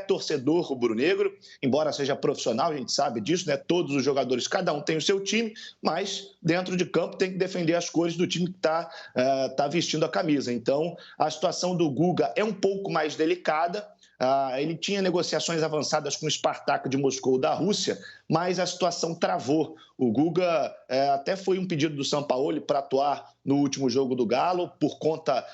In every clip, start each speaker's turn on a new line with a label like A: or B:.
A: torcedor rubro-negro, embora seja profissional, a gente sabe disso, né? Todos os jogadores, cada um tem o seu time, mas dentro de campo tem que defender as cores do time que tá vestindo a camisa. Então, a situação do Guga é um pouco mais delicada. Ele tinha negociações avançadas com o Spartak de Moscou da Rússia, mas a situação travou. O Guga até foi um pedido do Sampaoli para atuar no último jogo do Galo, por conta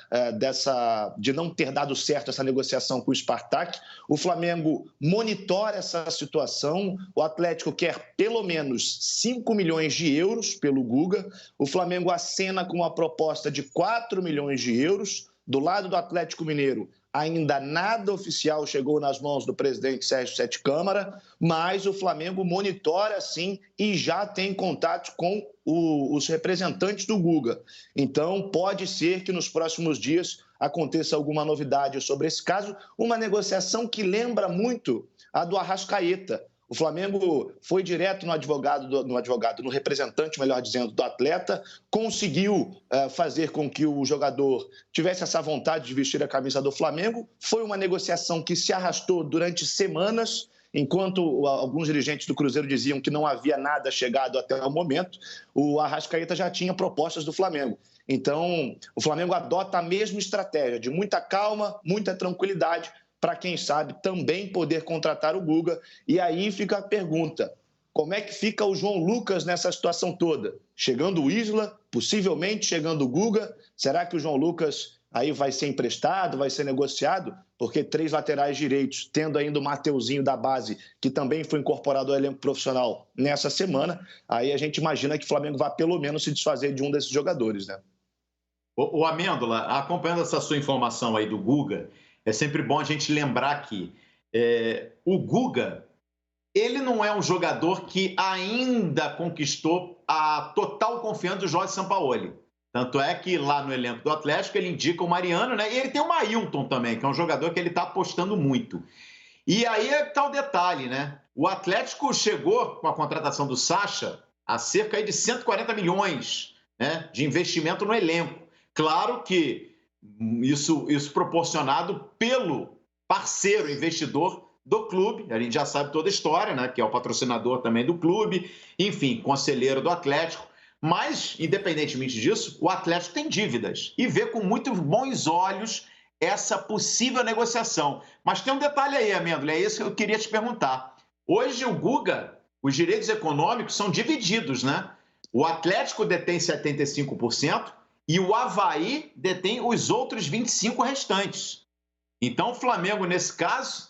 A: de não ter dado certo essa negociação com o Spartak. O Flamengo monitora essa situação, o Atlético quer pelo menos 5 milhões de euros pelo Guga, o Flamengo acena com uma proposta de 4 milhões de euros. Do lado do Atlético Mineiro, ainda nada oficial chegou nas mãos do presidente Sérgio Sete Câmara, mas o Flamengo monitora, sim, e já tem contato com os representantes do Guga. Então, pode ser que nos próximos dias aconteça alguma novidade sobre esse caso, uma negociação que lembra muito a do Arrascaeta. O Flamengo foi direto no representante, melhor dizendo, do atleta, conseguiu fazer com que o jogador tivesse essa vontade de vestir a camisa do Flamengo. Foi uma negociação que se arrastou durante semanas, enquanto alguns dirigentes do Cruzeiro diziam que não havia nada chegado até o momento, o Arrascaeta já tinha propostas do Flamengo. Então, o Flamengo adota a mesma estratégia, de muita calma, muita tranquilidade, para quem sabe também poder contratar o Guga. E aí fica a pergunta, como é que fica o João Lucas nessa situação toda? Chegando o Isla, possivelmente chegando o Guga, será que o João Lucas aí vai ser emprestado, vai ser negociado? Porque 3 laterais direitos, tendo ainda o Mateuzinho da base, que também foi incorporado ao elenco profissional nessa semana, aí a gente imagina que o Flamengo vai pelo menos se desfazer de um desses jogadores, né?
B: O Amêndola, acompanhando essa sua informação aí do Guga, é sempre bom a gente lembrar que o Guga, ele não é um jogador que ainda conquistou a total confiança do Jorge Sampaoli. Tanto é que lá no elenco do Atlético ele indica o Mariano, né? E ele tem o Maílton também, que é um jogador que ele está apostando muito. E aí está o detalhe, né? O Atlético chegou com a contratação do Sacha a cerca aí de 140 milhões, né, de investimento no elenco. Claro que isso proporcionado pelo parceiro investidor do clube, a gente já sabe toda a história, né, que é o patrocinador também do clube, enfim, conselheiro do Atlético, mas, independentemente disso, o Atlético tem dívidas e vê com muito bons olhos essa possível negociação. Mas tem um detalhe aí, Amêndola, é isso que eu queria te perguntar. Hoje o Guga, os direitos econômicos são divididos, né? O Atlético detém 75%, e o Avaí detém os outros 25% restantes. Então, o Flamengo, nesse caso,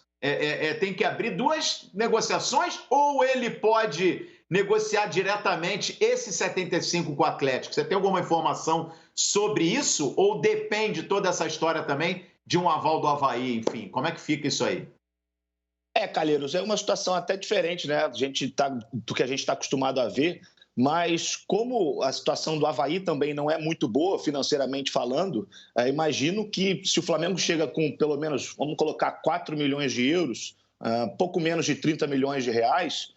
B: tem que abrir 2 negociações ou ele pode negociar diretamente esse 75% com o Atlético? Você tem alguma informação sobre isso? Ou depende toda essa história também de um aval do Avaí? Enfim, como é que fica isso aí?
A: Calheiros, é uma situação até diferente, né? Do que a gente está acostumado a ver. Mas como a situação do Avaí também não é muito boa financeiramente falando, imagino que se o Flamengo chega com pelo menos, vamos colocar 4 milhões de euros, pouco menos de 30 milhões de reais,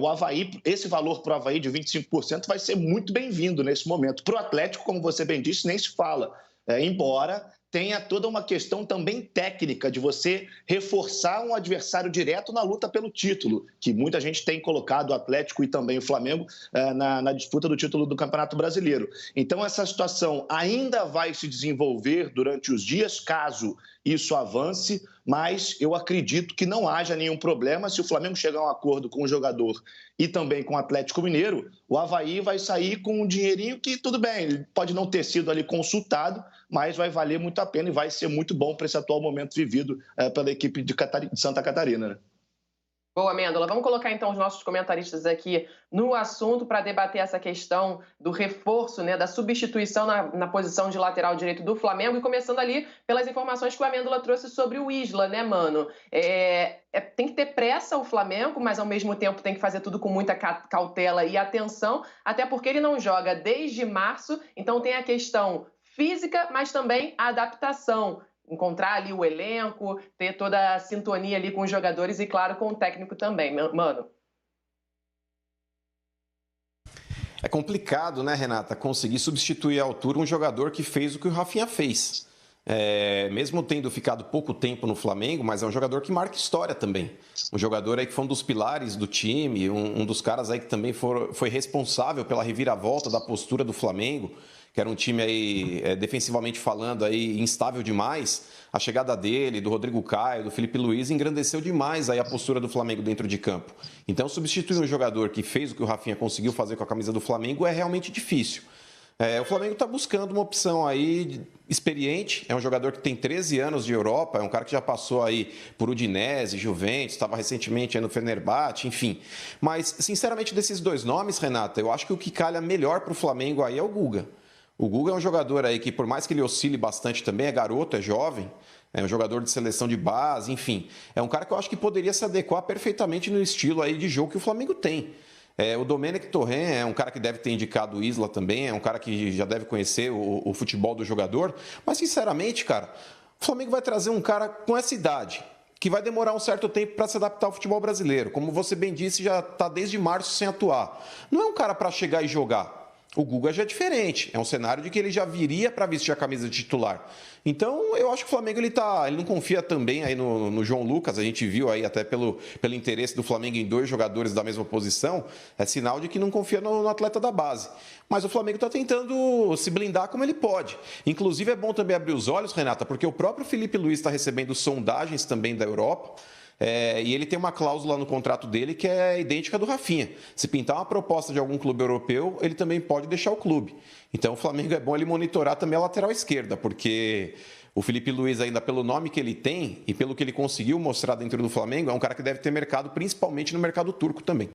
A: o Avaí, esse valor para o Avaí de 25% vai ser muito bem-vindo nesse momento. Para o Atlético, como você bem disse, nem se fala, embora tenha toda uma questão também técnica de você reforçar um adversário direto na luta pelo título, que muita gente tem colocado o Atlético e também o Flamengo na disputa do título do Campeonato Brasileiro. Então, essa situação ainda vai se desenvolver durante os dias, caso isso avance, mas eu acredito que não haja nenhum problema. Se o Flamengo chegar a um acordo com o jogador e também com o Atlético Mineiro, o Avaí vai sair com um dinheirinho que, tudo bem, ele pode não ter sido ali consultado, mas vai valer muito a pena e vai ser muito bom para esse atual momento vivido pela equipe de Santa Catarina, né?
C: Boa, Amêndola. Vamos colocar, então, os nossos comentaristas aqui no assunto para debater essa questão do reforço, né, da substituição na posição de lateral direito do Flamengo. E começando ali pelas informações que o Amêndola trouxe sobre o Isla, né, mano? Tem que ter pressa o Flamengo, mas, ao mesmo tempo, tem que fazer tudo com muita cautela e atenção, até porque ele não joga desde março, então tem a questão física, mas também a adaptação. Encontrar ali o elenco, ter toda a sintonia ali com os jogadores e, claro, com o técnico também, mano.
D: É complicado, né, Renata, conseguir substituir à altura um jogador que fez o que o Rafinha fez. mesmo tendo ficado pouco tempo no Flamengo, mas é um jogador que marca história também. Um jogador aí que foi um dos pilares do time, um dos caras aí que também foi responsável pela reviravolta da postura do Flamengo, que era um time aí, defensivamente falando, aí, instável demais. A chegada dele, do Rodrigo Caio, do Felipe Luiz, engrandeceu demais aí a postura do Flamengo dentro de campo. Então, substituir um jogador que fez o que o Rafinha conseguiu fazer com a camisa do Flamengo é realmente difícil. O Flamengo está buscando uma opção aí experiente, é um jogador que tem 13 anos de Europa, é um cara que já passou aí por Udinese, Juventus, estava recentemente aí no Fenerbahçe, enfim. Mas, sinceramente, desses dois nomes, Renata, eu acho que o que calha melhor para o Flamengo aí é o Guga. O Guga é um jogador aí que, por mais que ele oscile bastante também, é garoto, é jovem, é um jogador de seleção de base, enfim. É um cara que eu acho que poderia se adequar perfeitamente no estilo aí de jogo que o Flamengo tem. O Domenech Torrent é um cara que deve ter indicado o Isla também, é um cara que já deve conhecer o futebol do jogador. Mas, sinceramente, cara, o Flamengo vai trazer um cara com essa idade, que vai demorar um certo tempo para se adaptar ao futebol brasileiro. Como você bem disse, já está desde março sem atuar. Não é um cara para chegar e jogar. O Guga já é diferente, é um cenário de que ele já viria para vestir a camisa de titular. Então, eu acho que o Flamengo ele não confia também aí no João Lucas, a gente viu aí até pelo interesse do Flamengo em dois jogadores da mesma posição, é sinal de que não confia no atleta da base. Mas o Flamengo está tentando se blindar como ele pode. Inclusive, é bom também abrir os olhos, Renata, porque o próprio Felipe Luiz está recebendo sondagens também da Europa. E ele tem uma cláusula no contrato dele que é idêntica do Rafinha. Se pintar uma proposta de algum clube europeu, ele também pode deixar o clube. Então o Flamengo é bom ele monitorar também a lateral esquerda, porque o Felipe Luiz, ainda pelo nome que ele tem e pelo que ele conseguiu mostrar dentro do Flamengo, é um cara que deve ter mercado, principalmente no mercado turco também.